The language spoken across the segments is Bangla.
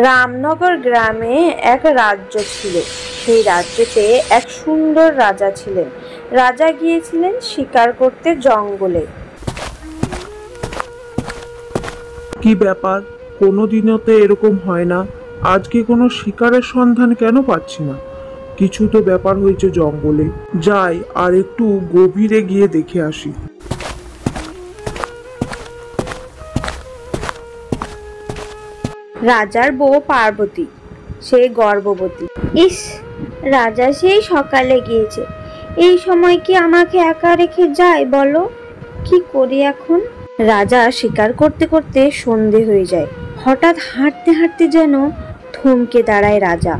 রামনগর গ্রামে এক রাজ্য ছিল। সেই রাজ্যতে এক সুন্দর রাজা ছিলেন। রাজা গিয়েছিলেন শিকার করতে জঙ্গলে। কি ব্যাপার, কোনোদিনও তো এরকম হয় না। আজকে কোনো শিকারের সন্ধান কেন পাচ্ছি না? কিছু তো ব্যাপার হয়েছে জঙ্গলে। যাই আর একটু গভীরে গিয়ে দেখে আসি। রাজার বউ পার্বতী, সে গর্ভবতী। ইস, রাজা সেই সকালে গিয়েছে, এই সময় কি আমাকে একা রেখে যায় বলো? কি করি এখন? রাজা শিকার করতে করতে সন্ধে হয়ে যায়। হঠাৎ হাঁটতে হাঁটতে যেন থমকে দাঁড়ায় রাজা।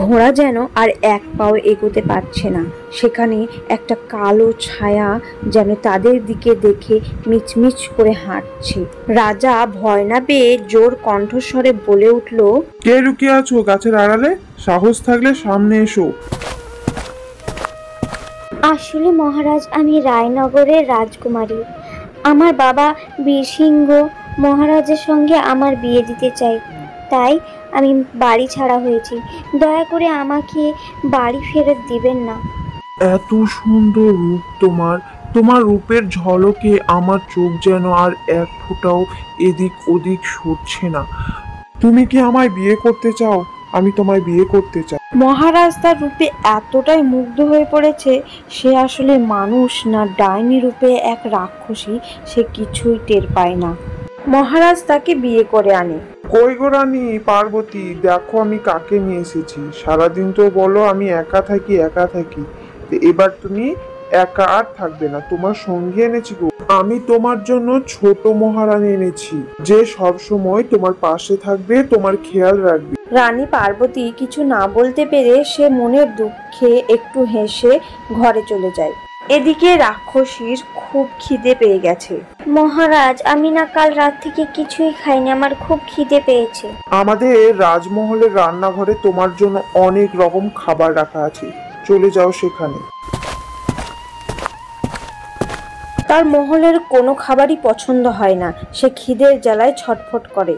ঘোড়া যেন আর এক পাও এগোতে পারছে না। সেখানে একটা কালো ছায়া যেন তাদের দিকে দেখে মিচমিচ করে হাঁটছে। রাজা ভয় না পেয়ে জোর কণ্ঠস্বরে বলে উঠল, কে লুকিয়ে আছো গাছের আড়ালে? সাহস থাকলে সামনে এসো। আসলে মহারাজ, আমি রায়নগরের রাজকুমারী। আমার বাবা বীরসিংহ মহারাজের সঙ্গে আমার বিয়ে দিতে চাই, তাই আমি বাড়ি ছাড়া হয়েছি। দয়া করে আমাকে বাড়ি ফেরত দিবেন না। এত সুন্দর রূপ তোমার, তোমার রূপের ঝলকে আমার চোখ যেন আর এক ফোঁটাও এদিক ওদিক সরছে না। তুমি কি আমায় বিয়ে করতে চাও? আমি তোমায় বিয়ে করতে চাই। মহারাজ তার রূপে এতটাই মুগ্ধ হয়ে পড়েছে, সে আসলে মানুষ না ডাইনি রূপে এক রাক্ষসী, সে কিছুই টের পায় না। মহারাজ তাকে বিয়ে করে আনে। কই গো রানী পার্বতী, দেখো আমি কাকে নিয়ে এসেছি। সারাদিন তো বলো আমি একা থাকি একা থাকি, তো এবার তুমি একা আর থাকবে না, তোমার সঙ্গী এনেছি গো। আমি তোমার জন্য ছোট মহারানী এনেছি, যে সব সময় তোমার পাশে থাকবে, তোমার খেয়াল রাখবে। রানী পার্বতী কিছু না বলতে পেরে সে মনের দুঃখে একটু হেসে ঘরে চলে যায়। এদিকে রাক্ষসীর খুব খিদে পেয়ে গেছে। মহারাজ, আমি না কাল রাত থেকে কিছুই খাইনি, আমার খুব খিদে পেয়েছে। আমাদের রাজমহলের রান্নাঘরে তোমার জন্য অনেক রকম খাবার রাখা আছে, চলে যাও সেখানে। তার মহলের কোনো খাবারই পছন্দ হয় না, সে খিদের জ্বালায় ছটফট করে।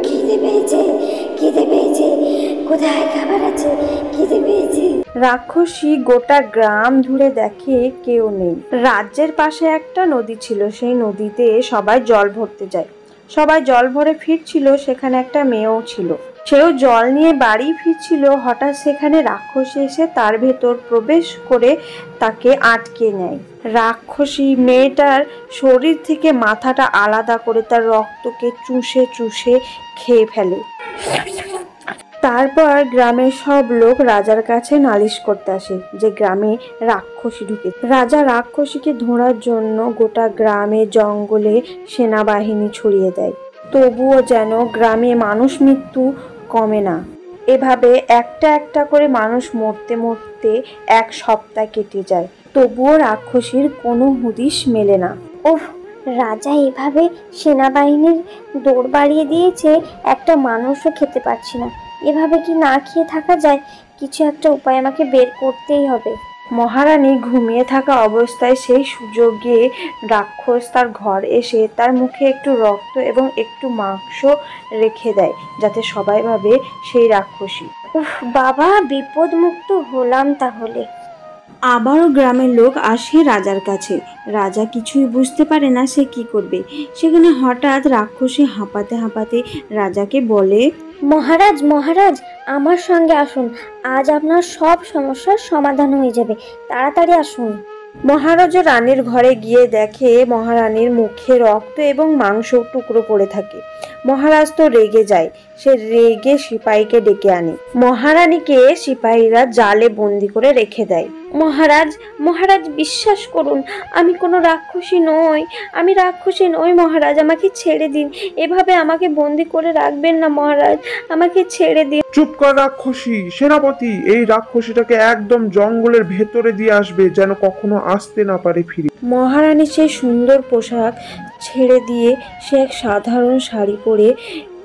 খিদে পেয়েছে, খিদে পেয়েছে, কোথায় খাবার আছে? খিদে পেয়েছে। রাক্ষসী গোটা গ্রাম ঘুরে দেখে কেউ নেই। রাজ্যের পাশে একটা নদী ছিল, সেই নদীতে সবাই জল ভরতে যায়। সবাই জল ভরে ফিরছিল, সেখানে একটা মেয়েও ছিল। সেও জল নিয়ে বাড়ি ফিরছিল। হঠাৎ সেখানে রাক্ষসী এসে তার ভেতর প্রবেশ করে তাকে আটকে নেয়। রাক্ষসী মেয়েটার শরীর থেকে মাথাটা আলাদা করে তার রক্তকে চুষে চুষে খেয়ে ফেলে। তারপর গ্রামের সব লোক রাজার কাছে নালিশ করতে আসে যে গ্রামে রাক্ষসী ঢুকে। রাজা রাক্ষসীকে ধরার জন্য গোটা গ্রামে জঙ্গলে সেনাবাহিনী ছড়িয়ে দেয়। তবুও যেন গ্রামে মানুষ মৃত্যু কমে না। এভাবে একটা একটা করে মানুষ মরতে মরতে এক সপ্তাহ কেটে যায়, তবুও রাক্ষসীর কোনো হুদিস মেলে না। ওহ, রাজা এভাবে সেনাবাহিনীর দৌড় বাড়িয়ে দিয়েছে, একটা মানুষও খেতে পারছি না। এভাবে কি না খেয়ে থাকা যায়? কিছু একটা উপায় আমাকে বের করতেই হবে। মহারানী ঘুমিয়ে থাকা অবস্থায় সেই সুযোগে রাক্ষস তার ঘর এসে তার মুখে একটু রক্ত এবং একটু মাংস রেখে দেয়, যাতে সবাই ভাবে সেই রাক্ষসী। উফ বাবা, বিপদ মুক্ত হলাম তাহলে। আবারও গ্রামের লোক আসে রাজার কাছে। রাজা কিছুই বুঝতে পারে না সে কি করবে। সেখানে হঠাৎ রাক্ষসী হাঁপাতে হাঁপাতে রাজাকে বলে, মহারাজ, মহারাজ, আমার সঙ্গে আসুন, আজ আপনার সব সমস্যার সমাধান হয়ে যাবে, তাড়াতাড়ি আসুন। মহারাজ রানীর ঘরে গিয়ে দেখে মহারানীর মুখে রক্ত এবং মাংস টুকরো পড়ে থাকে। মহারাজ তো রেগে যায়, সে রেগে সিপাহীকে ডেকে আনে। মহারানীকে সিপাহীরা জালে বন্দি করে রেখে দেয়। মহারাজ, মহারাজ, বিশ্বাস করুন, আমি কোনো রাক্ষসী নই, আমি রাক্ষসী নই মহারাজ, আমাকে ছেড়ে দিন। এভাবে আমাকে বন্দি করে রাখবেন না মহারাজ, আমাকে ছেড়ে দিন। চুপ কর রাক্ষসী। সেনাপতি এই রাক্ষসীটাকে একদম জঙ্গলের ভেতরে দিয়ে আসবে, যেন কখনো আসতে না পারে ফিরে। মহারানী সেই সুন্দর পোশাক ছেড়ে দিয়ে সে এক সাধারণ শাড়ি পরে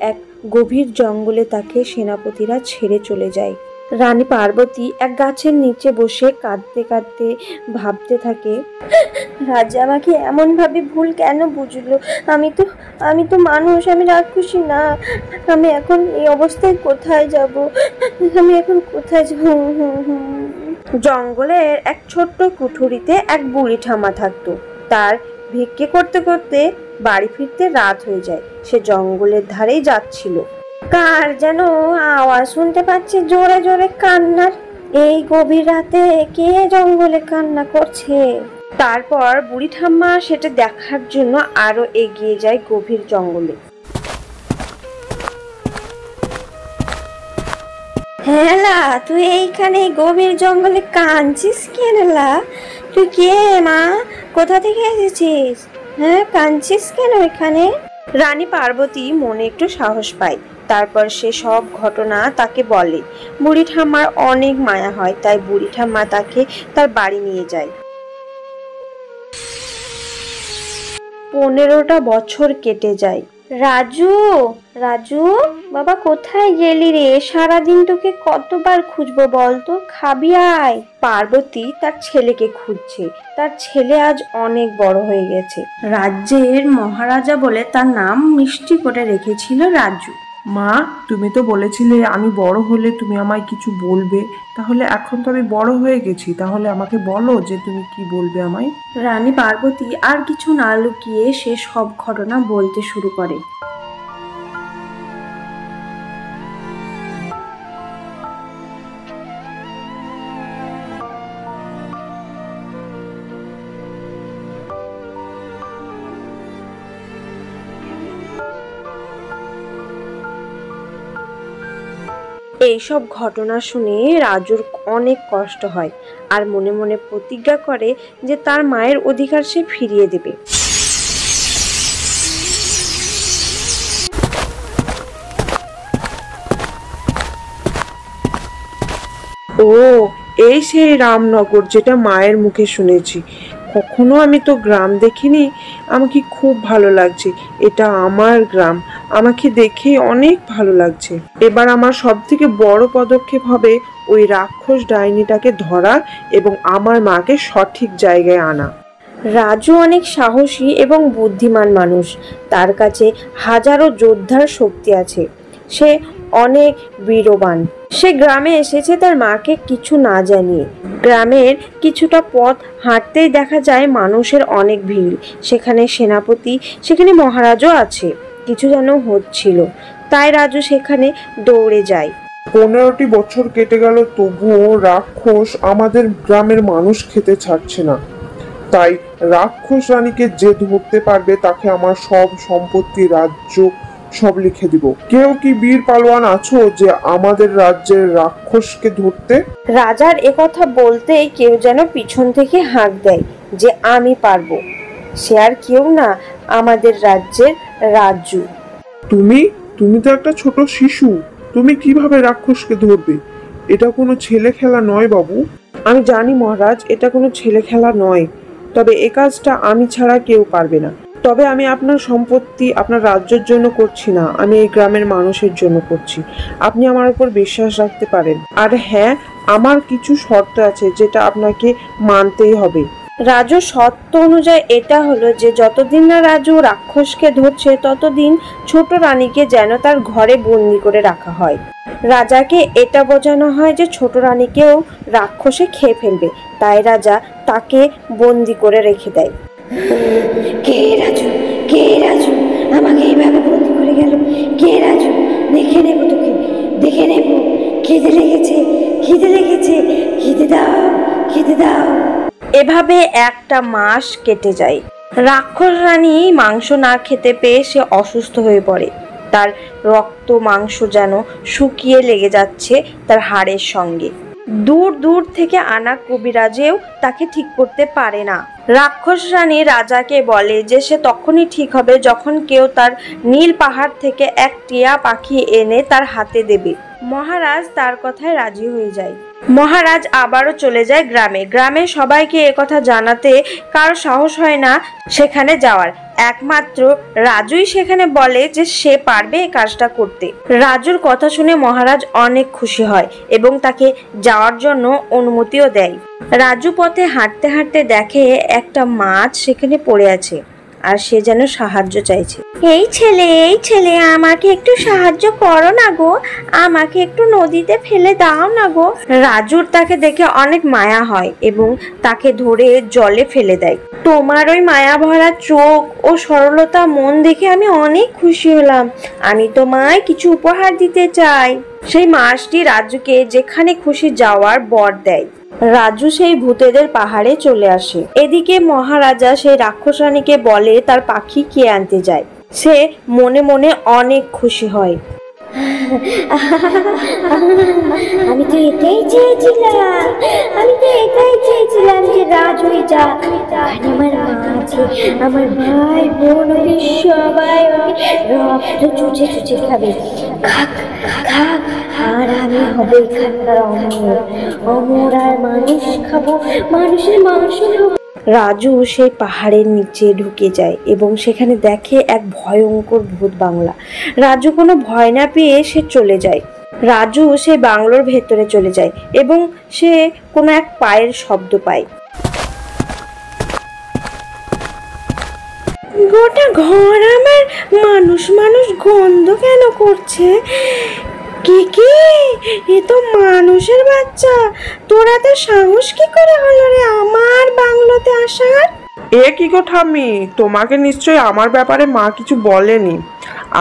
এক গভীর জঙ্গলে তাকে সেনাপতিরা ছেড়ে চলে যায়। রানী পার্বতী এক গাছের নিচে বসে কাঁদতে কাঁদতে ভাবতে থাকে, রাজা আমাকে এমন ভাবে ভুল কেন বুঝলো? আমি তো মানুষ, আমি রাক্ষসী না। আমি এখন এই অবস্থায় কোথায় যাব? আমি এখন কোথায় যাব? জঙ্গলের এক ছোট্ট কুঠুরিতে এক বুড়ি ঠাম্মা থাকতো। তার ভিক্ষে করতে করতে বাড়ি ফিরতে রাত হয়ে যায়। সে জঙ্গলের ধারেই যাচ্ছিল। কার যেন আওয়াজ শুনতে পাচ্ছে, জোরে জোরে কান্নার। এই গভীর রাতে কে জঙ্গলে কান্না করছে? তারপর বুড়ি ঠাম্মা সেটা দেখার জন্য আরো এগিয়ে যায় গভীর জঙ্গলে। হ্যাঁ লা, তুই এইখানে গভীর জঙ্গলে কাঁদছিস কেন লা? তুই কে মা? কোথা থেকে এসেছিস? হ্যাঁ, কাঁদছিস কেন এখানে? রানী পার্বতী মনে একটু সাহস পায়। তারপর সে সব ঘটনা তাকে বলে। বুড়ি ঠাম্মার অনেক মায়া হয়, তাই বুড়ি ঠাম্মা তাকে তার বাড়ি নিয়ে যায়। 15টা বছর কেটে যায়। রাজু, রাজু বাবা, কোথায় গেলি রে? সারাদিন তোকে কতবার খুঁজবো বলতো, খাবি আয়। পার্বতী তার ছেলেকে খুঁজছে। তার ছেলে আজ অনেক বড় হয়ে গেছে। রাজ্যের মহারাজা বলে তার নাম মিষ্টি করে রেখেছিল রাজু। মা, তুমি তো বলেছিলে আমি বড় হলে তুমি আমায় কিছু বলবে, তাহলে এখন তো আমি বড় হয়ে গেছি, তাহলে আমাকে বলো যে তুমি কি বলবে আমায়। রানী পার্বতী আর কিছু না লুকিয়ে সে সব ঘটনা বলতে শুরু করে। এইসব ঘটনা শুনে রাজুর অনেক কষ্ট হয় আর মনে মনে প্রতিজ্ঞা করে যে তার মায়ের অধিকার সে ফিরিয়ে দেবে। ও, এই সেই রামনগর যেটা মায়ের মুখে শুনেছি। কখনো আমি তো গ্রাম দেখিনি। আমাকে খুব ভালো লাগছে। এটা আমার গ্রাম, আমাকে দেখে অনেক ভালো লাগছে। এবার আমার সব থেকে বড় পদক্ষেপ হবে ওই রাক্ষস ডাইনিটাকে ধরা এবং আমার মাকে সঠিক জায়গায় আনা। রাজু অনেক সাহসী এবং বুদ্ধিমান মানুষ। তার কাছে হাজারো যোদ্ধার শক্তি আছে। সে অনেক বীরবান। সে গ্রামে এসেছে তার মাকে কিছু না জানিয়ে। গ্রামের কিছুটা পথ হাঁটতেই দেখা যায় মানুষের অনেক ভিড়। সেখানে সেনাপতি, সেখানে মহারাজও আছে। কিছু যেন হচ্ছিল, তাই রাজু সেখানে দৌড়ে যায়। 15টি বছর কেটে গেল, তবুও রাক্ষস আমাদের গ্রামের মানুষ খেতে ছাড়ছে না। তাই রাক্ষস রানীকে যে ধরতে পারবে তাকে আমার সব সম্পত্তি, রাজ্য সব লিখে দিব। কেউ কি বীর পালোয়ান আছো যে আমাদের রাজ্যের রাক্ষসকে ধরতে? রাজার একথা বলতেই কেউ যেন পিছন থেকে হাঁক দেয় যে আমি পারবো। সে আর কেউ না, আমাদের রাজ্যের রাজু। তুমি তো একটা ছোট শিশু, তুমি কিভাবে রাক্ষসকে ধরবে? এটা কোনো ছেলে খেলা নয় বাবু। আমি জানি মহারাজ, এটা কোনো ছেলে খেলা নয়, তবে এ কাজটা আমি ছাড়া কেউ পারবে না। তবে আমি আপনার সম্পত্তি, আপনার রাজ্যের জন্য করছি না, আমি এই গ্রামের মানুষের জন্য করছি। আপনি আমার উপর বিশ্বাস রাখতে পারেন। আর হ্যাঁ, আমার কিছু শর্ত আছে যেটা আপনাকে মানতেই হবে। রাজু শর্ত অনুযায়ী এটা হলো যে যতদিন না রাজু রাক্ষসকে ধরছে ততদিন ছোট রানীকে যেন তার ঘরে বন্দি করে রাখা হয়। রাজাকে এটা বোঝানো হয় যে ছোট রানীকেও রাক্ষসে খেয়ে ফেলবে, তাই রাজা তাকে বন্দি করে রেখে দেয়। কে রাজু? কে রাজু? আমাকে এইভাবে বন্দি করে গেল? কে রাজু? দেখে নেব তোকে, দেখে নেব। খিদে লেগেছে, খিদে লেগেছে, খিদে দাও, খিদে দাও। এভাবে একটা মাস কেটে যায়। রাক্ষস রানী মাংস না খেতে পেয়ে সে অসুস্থ হয়ে পড়ে। তার রক্ত মাংস যেন শুকিয়ে লেগে যাচ্ছে তার হাড়ের সঙ্গে। দূর দূর থেকে আনা কবিরাজেও তাকে ঠিক করতে পারে না। রাক্ষস রানী রাজাকে বলে যে সে তখনই ঠিক হবে যখন কেউ তার নীল পাহাড় থেকে এক টিয়া পাখি এনে তার হাতে দেবে। মহারাজ তার কথায় রাজি হয়ে যায়। মহারাজ আবারও চলে যায় গ্রামে। গ্রামে সবাইকে একথা জানাতে কারো সাহস হয় না সেখানে যাওয়ার। একমাত্র রাজুই সেখানে বলে যে সে পারবে এই কাজটা করতে। রাজুর কথা শুনে মহারাজ অনেক খুশি হয় এবং তাকে যাওয়ার জন্য অনুমতিও দেয়। রাজু পথে হাঁটতে হাঁটতে দেখে একটা মাছ সেখানে পড়ে আছে আর সে যেন সাহায্য চাইছে। এই ছেলে আমাকে একটু সাহায্য করো না গো, আমাকে একটু নদীতে ফেলে দাও না গো। রাজুর তাকে দেখে অনেক মায়া হয় এবং তাকে ধরে জলে ফেলে দেয়। তোমার ওই মায়া ভরা চোখ ও সরলতা মন দেখে আমি অনেক খুশি হলাম। আমি তোমায় কিছু উপহার দিতে চাই। সেই মাছটি রাজুকে যেখানে খুশি যাওয়ার বর দেয়। রাজু সেই ভূতেদের পাহাড়ে চলে আসে। এদিকে মহারাজা সেই রাক্ষসানীকে বলে তার পাখি কে আনতে যায়। সে মনে মনে অনেক খুশি হয়। আমি তো এটাই চেয়েছিলাম যে রাজুই যা, আমার মা আছে, আমার ভাই বোন সবাই রক্ত চুচে চুচে খাবে, আর আমি হবে এখানকার অমর আর মানুষ খাবো, মানুষের মাংস খাবো। রাজু সেই পাহাড়ের নিচে ঢুকে যায় এবং সেখানে দেখে এক ভয়ঙ্কর ভূত বাংলা। রাজু কোনো ভয় না পেয়ে সে চলে যায়। রাজু সেই বাংলোর ভেতরে চলে যায় এবং সে কোনো এক পায়ের শব্দ পায়। গোটা ঘর আমার মানুষ গন্ধ কেন করছে? কি এ তো মানুষের বাচ্চা। তোরা তো সাহস কি করে হলো রে আমার বাংলোতে আসার? এ কি গো ঠাম্মি, তোমাকে নিশ্চয়ই আমার ব্যাপারে মা কিছু বলেনি।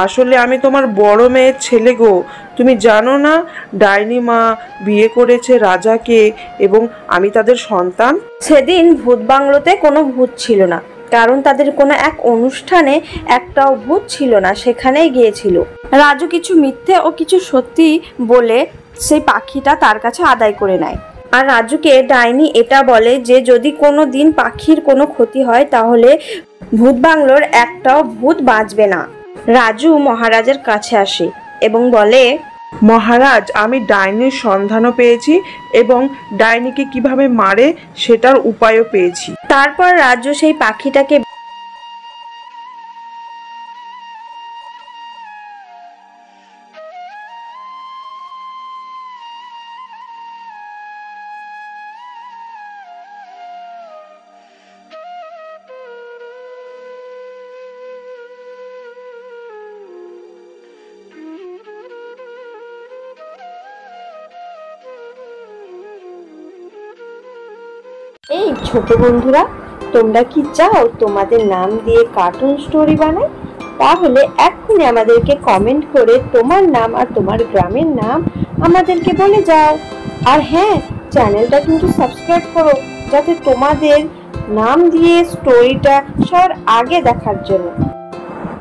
আসলে আমি তোমার বড় মেয়ের ছেলে গো। তুমি জানো না ডাইনি মা বিয়ে করেছে রাজাকে এবং আমি তাদের সন্তান। সেদিন ভূত বাংলোতে কোনো ভূত ছিল না, কারণ তাদের কোনো এক অনুষ্ঠানে একটাও ভূত ছিল না, সেখানেই গিয়েছিল। রাজু কিছু মিথ্যে ও কিছু সত্যি বলে সেই পাখিটা তার কাছে আদায় করে নেয়। আর রাজুকে ডাইনি এটা বলে যে যদি কোনো দিন পাখির কোনো ক্ষতি হয় তাহলে ভূত বাংলোর একটাও ভূত বাঁচবে না। রাজু মহারাজের কাছে আসে এবং বলে, মহারাজ, আমি ডাইনির সন্ধানও পেয়েছি এবং ডাইনিকে কিভাবে মারে সেটার উপায়ও পেয়েছি। তারপর রাজু সেই পাখিটাকে এই ছোট বন্ধুরা, তোমরা কি চাও তোমাদের নাম দিয়ে কার্টুন স্টোরি বানাই? তাহলে এক্ষুনি আমাদেরকে কমেন্ট করে তোমার নাম আর তোমার গ্রামের নাম আমাদেরকে বলে যাও। আর হ্যাঁ, চ্যানেলটা কিন্তু সাবস্ক্রাইব করো যাতে তোমাদের নাম দিয়ে স্টোরিটা সবার আগে দেখার জন্য।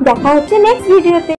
দেখা হচ্ছে নেক্সট ভিডিওতে।